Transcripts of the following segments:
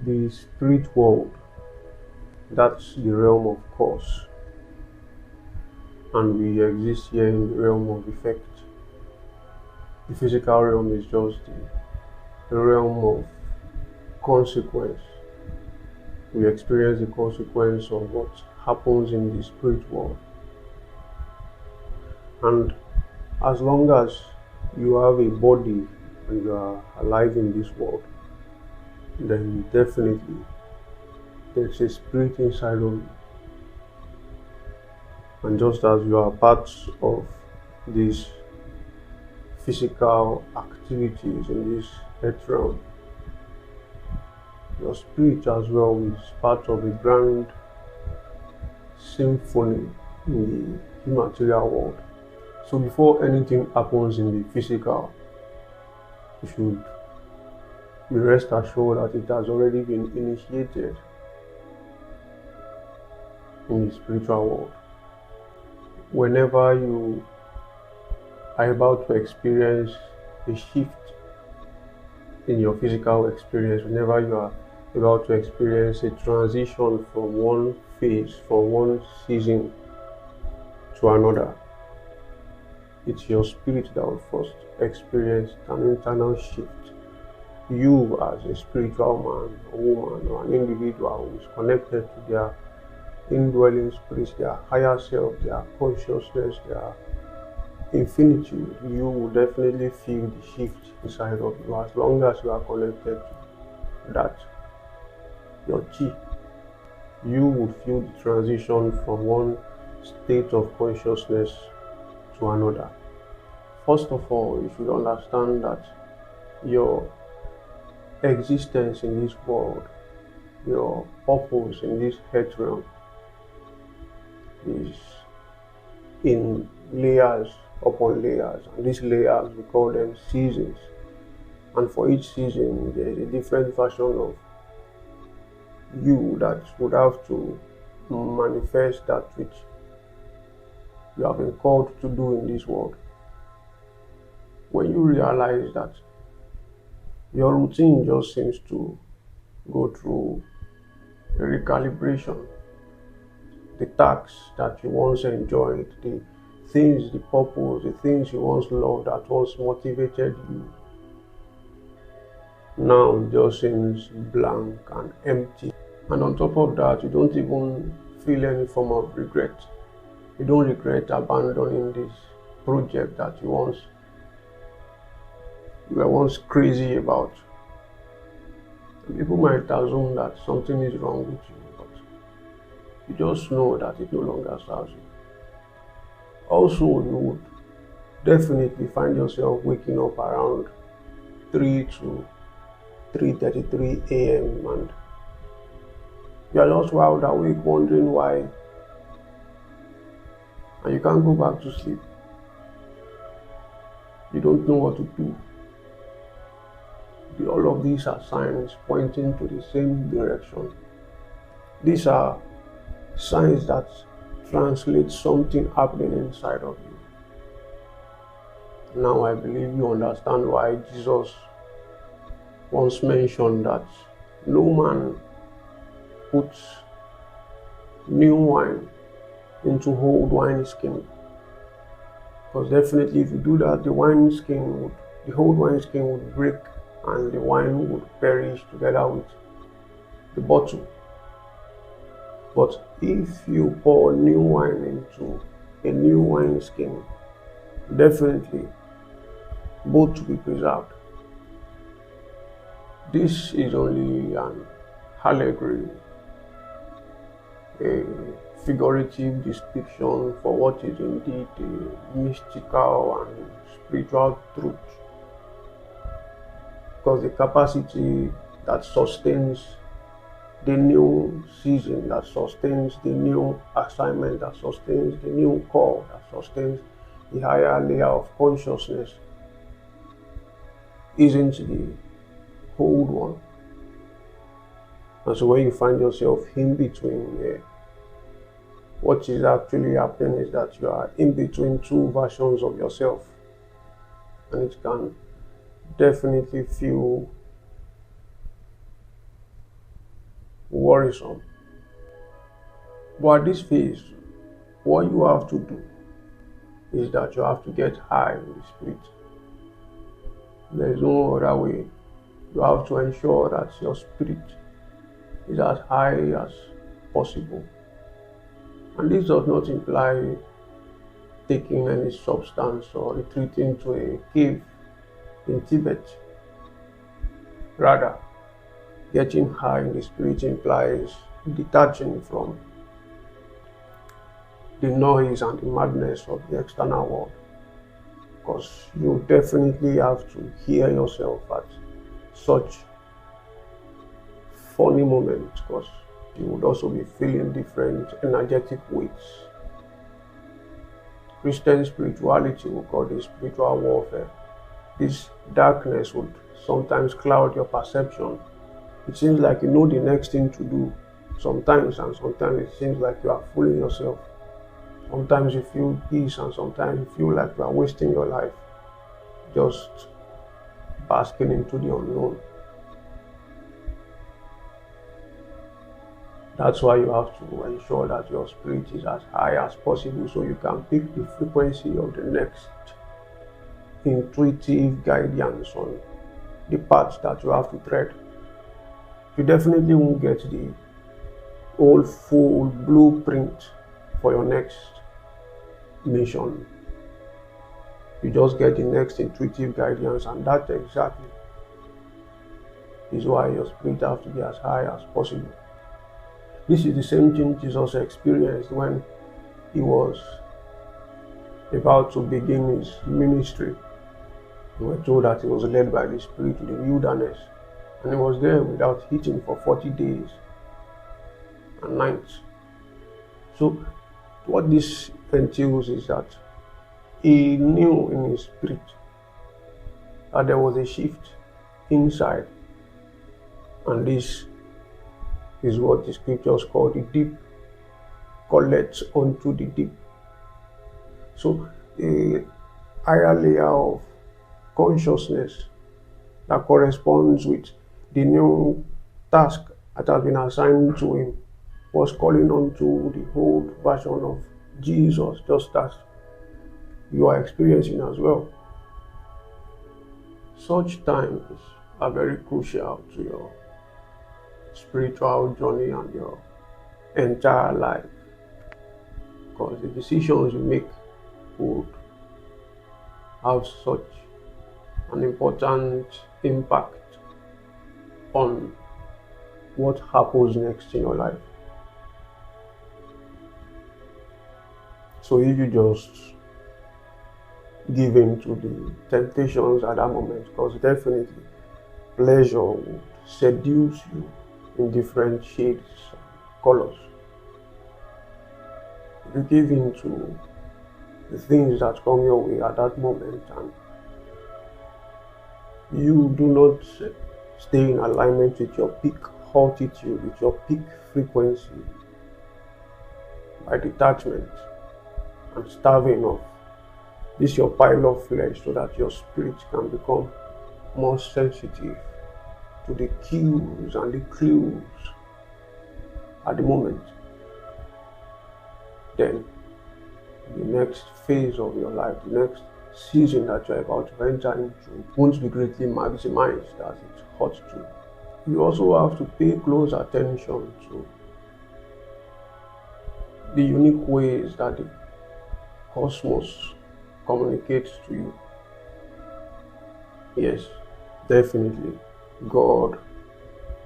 The spirit world, that's the realm of cause, and we exist here in the realm of effect. The physical realm is just the realm of consequence. We experience the consequence of what happens in the spirit world. And as long as you have a body and you are alive in this world, then definitely there's a spirit inside of you. And just as you are part of these physical activities in this earth realm, your spirit as well is part of a grand symphony in the immaterial world. So before anything happens in the physical, you should be rest assured that it has already been initiated in the spiritual world. Whenever you are about to experience a shift in your physical experience, whenever you are about to experience a transition from one phase, from one season to another, it's your spirit that will first experience an internal shift. You, as a spiritual man or woman or an individual who is connected to their indwelling spirits, their higher self, their consciousness, their infinitude, you will definitely feel the shift inside of you as long as you are connected to that. Your chi, you would feel the transition from one state of consciousness to another. First of all, you should understand that your existence in this world, your purpose in this earth realm, is in layers upon layers, and these layers we call them seasons. And for each season, there is a different version of you that would have to manifest that which you have been called to do in this world. When you realize that your routine just seems to go through a recalibration, the tasks that you once enjoyed, the things, the purpose, the things you once loved that once motivated you, now just seems blank and empty. And on top of that, you don't even feel any form of regret. You don't regret abandoning this project that you were once crazy about. And people might assume that something is wrong with you, but you just know that it no longer serves you. Also, you would definitely find yourself waking up around 3 to 3:33 a.m. and you are just wide awake wondering why, and you can't go back to sleep. You don't know what to do. All of these are signs pointing to the same direction. These are signs that translate something happening inside of you. Now I believe you understand why Jesus once mentioned that no man puts new wine into old wineskin. Because definitely if you do that, the old wineskin would break and the wine would perish together with the bottle. But if you pour new wine into a new wineskin, definitely both will be preserved. This is only an allegory, a figurative description for what is indeed a mystical and spiritual truth. Because the capacity that sustains the new season, that sustains the new assignment, that sustains the new call, that sustains the higher layer of consciousness isn't the old one. And so when you find yourself in between, what is actually happening is that you are in between two versions of yourself, and it can definitely feel worrisome. But at this phase, what you have to do is that you have to get high in the spirit. There is no other way. You have to ensure that your spirit is as high as possible. And this does not imply taking any substance or retreating to a cave in Tibet. Rather, getting high in the spirit implies detaching from the noise and the madness of the external world. Because you definitely have to hear yourself at such funny moments, because you would also be feeling different energetic weights. Christian spirituality will call this spiritual warfare. This darkness would sometimes cloud your perception. It seems like you know the next thing to do sometimes, and sometimes it seems like you are fooling yourself. Sometimes you feel peace, and sometimes you feel like you are wasting your life just basking into the unknown. That's why you have to ensure that your spirit is as high as possible so you can pick the frequency of the next intuitive guidance on the path that you have to tread. You definitely won't get the whole full blueprint for your next mission. You just get the next intuitive guidance, and that exactly is why your spirit has to be as high as possible. This is the same thing Jesus experienced when he was about to begin his ministry. We were told that he was led by the Spirit to the wilderness, and he was there without eating for 40 days and nights. So what this entails is that he knew in his spirit that there was a shift inside, and this is what the scriptures call the deep collects onto the deep. So a higher layer of consciousness that corresponds with the new task that has been assigned to him was calling on to the old version of Jesus, just as you are experiencing as well. Such times are very crucial to your spiritual journey and your entire life, because the decisions you make would have such an important impact on what happens next in your life. So if you just give in to the temptations at that moment, because definitely pleasure would seduce you in different shades and colors. If you give in to the things that come your way at that moment, and you do not stay in alignment with your peak altitude, with your peak frequency, by detachment and starving of this your pile of flesh, so that your spirit can become more sensitive to the cues and the clues at the moment, then the next phase of your life, the next season that you're about to enter into, won't be greatly maximized as it ought to. You also have to pay close attention to the unique ways that the cosmos communicates to you. Yes, definitely. God,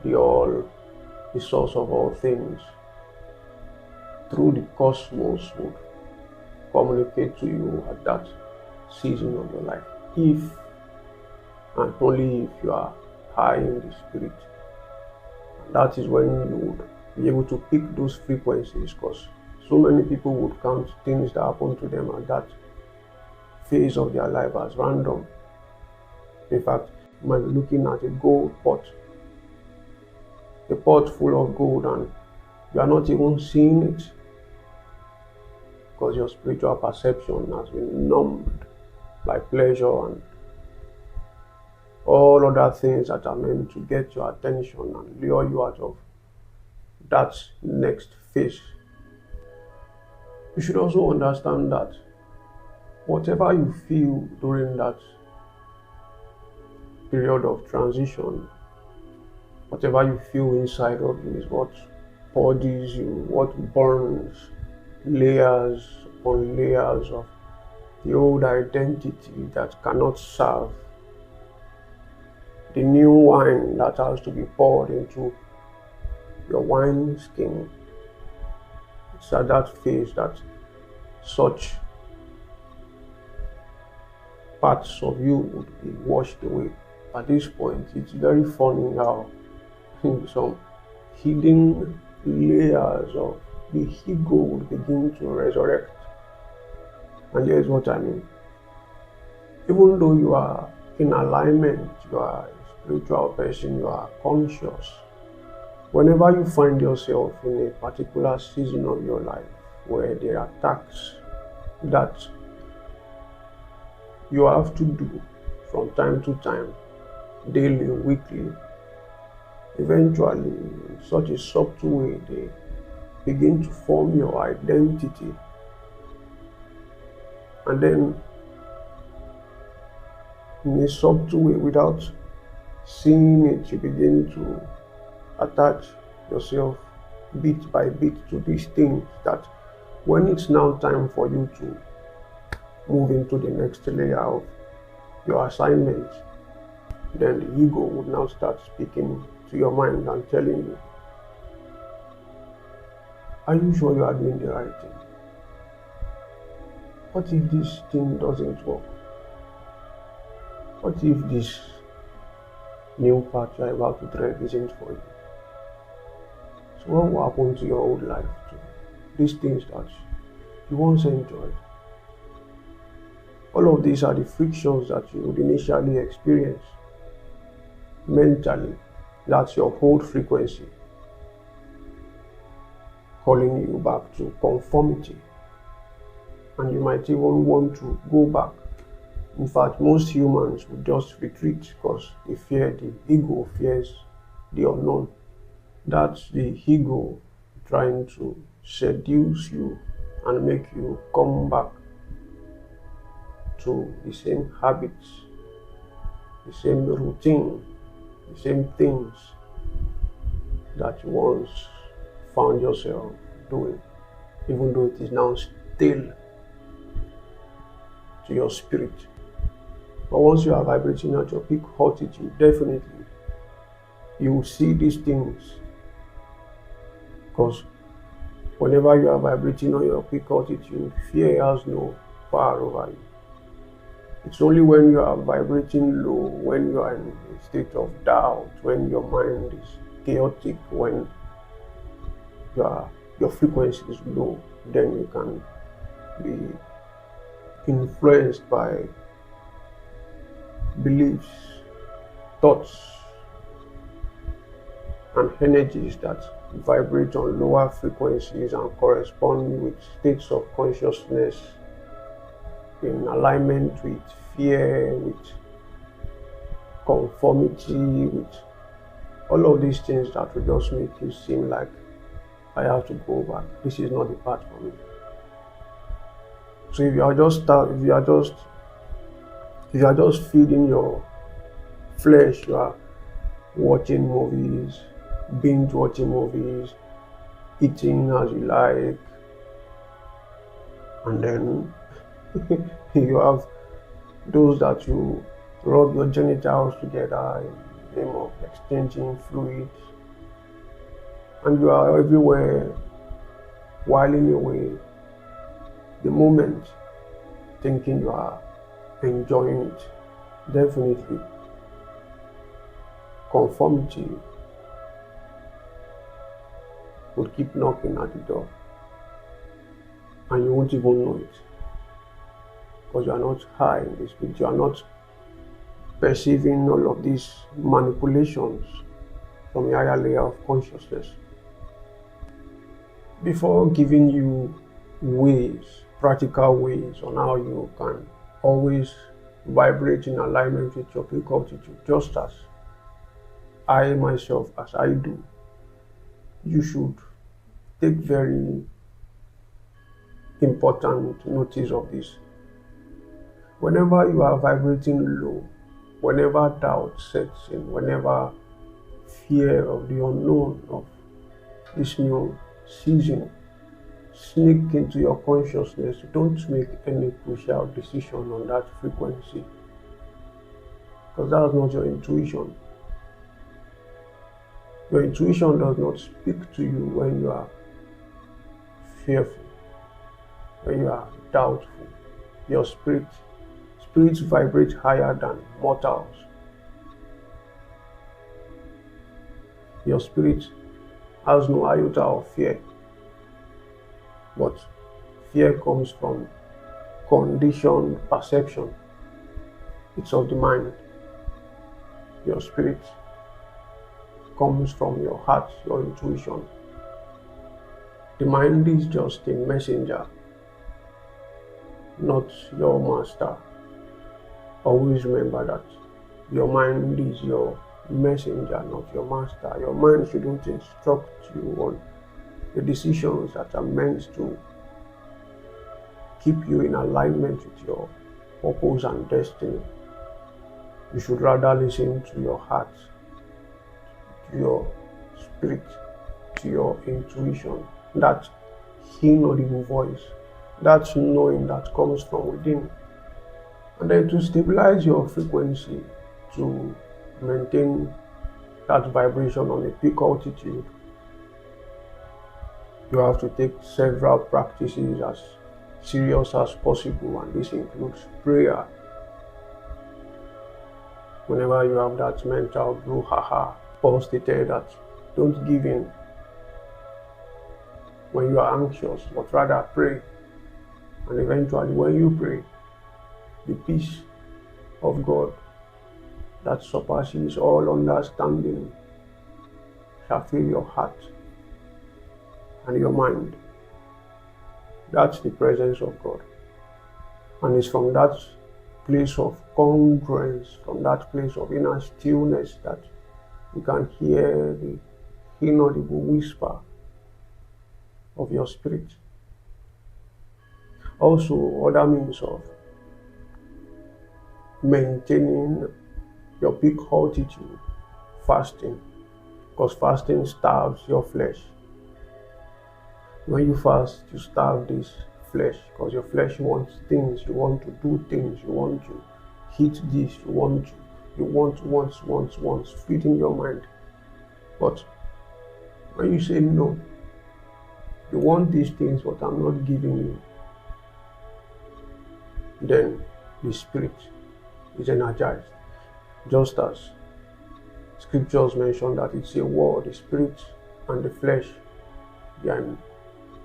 the all, the source of all things, through the cosmos would communicate to you at that season of your life, if and only if you are high in the spirit. And that is when you would be able to pick those frequencies, because so many people would count things that happen to them at that phase of their life as random. In fact, you might be looking at a gold pot, a pot full of gold, and you are not even seeing it, because your spiritual perception has been numbed by pleasure and all other things that are meant to get your attention and lure you out of that next phase. You should also understand that whatever you feel during that period of transition, whatever you feel inside of you is what bodies you, what burns layers upon layers of the old identity that cannot serve the new wine that has to be poured into your wine skin. It's at that phase that such parts of you would be washed away. At this point, it's very funny how some hidden layers of the ego would begin to resurrect. And here's what I mean. Even though you are in alignment, you are a spiritual person, you are conscious, whenever you find yourself in a particular season of your life where there are tasks that you have to do from time to time, daily, weekly, eventually, in such a subtle way, they begin to form your identity. And then, in a subtle way, without seeing it, you begin to attach yourself bit by bit to these things that when it's now time for you to move into the next layer of your assignment, then the ego would now start speaking to your mind and telling you, are you sure you are doing the right thing? What if this thing doesn't work? What if this new path you are about to tread isn't for you? So what will happen to your old life, to these things that you once enjoyed? All of these are the frictions that you would initially experience mentally. That's your old frequency calling you back to conformity. And you might even want to go back. In fact, most humans would just retreat because they fear, the ego fears the unknown. That's the ego trying to seduce you and make you come back to the same habits, the same routine, the same things that you once found yourself doing, even though it is now still to your spirit. But once you are vibrating at your peak altitude, definitely you will see these things, because whenever you are vibrating on your peak altitude, fear has no power over you. It's only when you are vibrating low, when you are in a state of doubt, when your mind is chaotic, when your frequency is low, then you can be influenced by beliefs, thoughts, and energies that vibrate on lower frequencies and correspond with states of consciousness in alignment with fear, with conformity, with all of these things that will just make you seem like, I have to go back. This is not the path for me. So if you are just feeding your flesh, you are watching movies, binge watching movies, eating as you like, and then you have those that you rub your genitals together in the name of exchanging fluids, and you are everywhere whiling away the moment thinking you are enjoying it. Definitely conformity would keep knocking at the door, and you won't even know it, because you are not high in the spirit. You are not perceiving all of these manipulations from a higher layer of consciousness. Before giving you ways, practical ways on how you can always vibrate in alignment with your peak altitude, just as I myself, as I do, you should take very important notice of this. Whenever you are vibrating low, whenever doubt sets in, whenever fear of the unknown of this new season sneak into your consciousness, don't make any crucial decision on that frequency, because that's not your intuition. Your intuition does not speak to you when you are fearful, when you are doubtful. Your spirits vibrate higher than mortals. Your spirit has no iota of fear, but fear comes from conditioned perception. It's of the mind. Your spirit comes from your heart, your intuition. The mind is just a messenger, not your master. Always remember that. Your mind is your messenger, not your master. Your mind shouldn't instruct you on the decisions that are meant to keep you in alignment with your purpose and destiny. You should rather listen to your heart, to your spirit, to your intuition, that inaudible voice, that knowing that comes from within. And then to stabilize your frequency, to maintain that vibration on a peak altitude, you have to take several practices as serious as possible, and this includes prayer. Whenever you have that mental brouhaha, Paul stated that don't give in when you are anxious, but rather pray. And eventually, when you pray, the peace of God that surpasses all understanding shall fill your heart and your mind. That's the presence of God. And it's from that place of congruence, from that place of inner stillness, that you can hear the inaudible whisper of your spirit. Also, other means of maintaining your peak altitude, fasting, because fasting starves your flesh. When you fast, you starve this flesh, because your flesh wants things, you want to do things, you want to hit this, you want, feeding your mind. But when you say no, you want these things, but I'm not giving you, then the spirit is energized. Just as scriptures mention that it's a war, the spirit and the flesh, they are in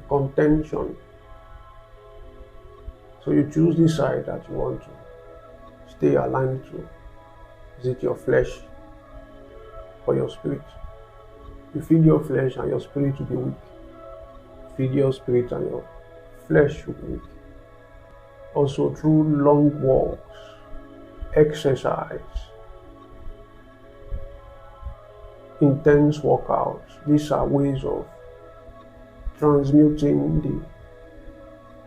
contention. So you choose the side that you want to stay aligned to. Is it your flesh or your spirit? You feed your flesh and your spirit will be weak. Feed your spirit and your flesh will be weak. Also, through long walks, exercise, intense workouts, these are ways of transmuting the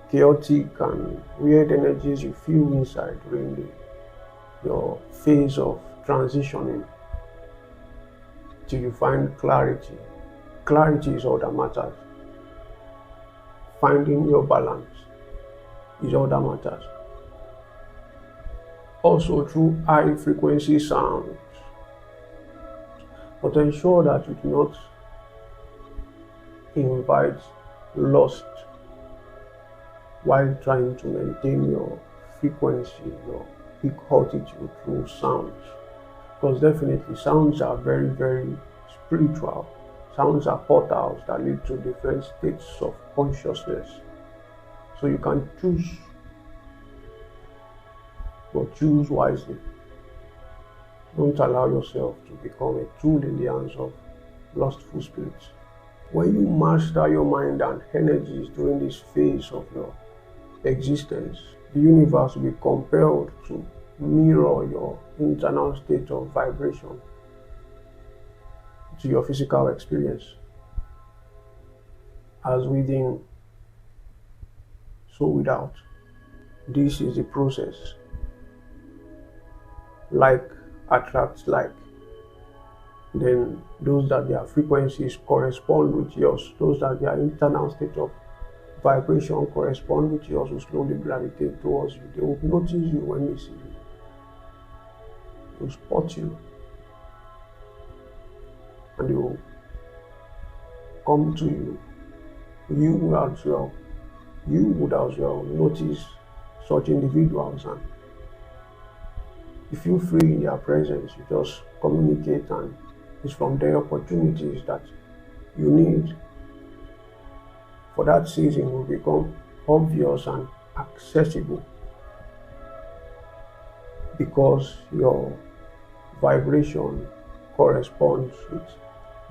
chaotic and weird energies you feel inside during your phase of transitioning, till you find clarity. Clarity is all that matters. Finding your balance is all that matters. Also through high frequency sounds, but ensure that you do not invite lust while trying to maintain your frequency, your peak altitude through sounds. Because definitely sounds are very, very spiritual. Sounds are portals that lead to different states of consciousness. So you can choose, but choose wisely. Don't allow yourself to become a tool in the hands of lustful spirits. When you master your mind and energies during this phase of your existence, the universe will be compelled to mirror your internal state of vibration to your physical experience. As within, so without. This is the process. Like attracts like. Then those that their frequencies correspond with yours, those that their internal state of vibration correspond with yours will slowly gravitate towards you. They will notice you when they see you. They will spot you and they will come to you. You would as well notice such individuals, and you feel free in their presence. You just communicate, and it's from their opportunities that you need for that season will become obvious and accessible because your vibration corresponds with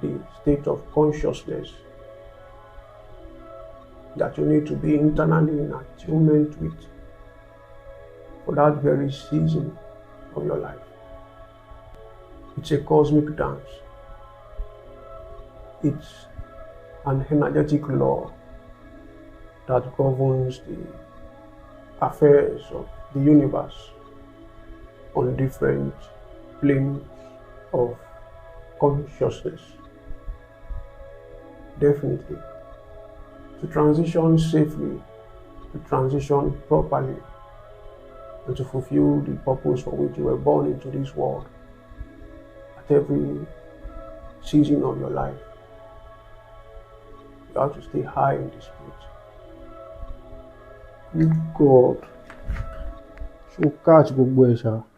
the state of consciousness that you need to be internally in attunement with for that very season of your life. It's a cosmic dance. It's an energetic law that governs the affairs of the universe on different planes of consciousness. Definitely. To transition safely, to transition properly, and to fulfill the purpose for which you were born into this world at every season of your life, you have to stay high in the spirit. Good God. So catch gbogbo ẹ̀ ṣá.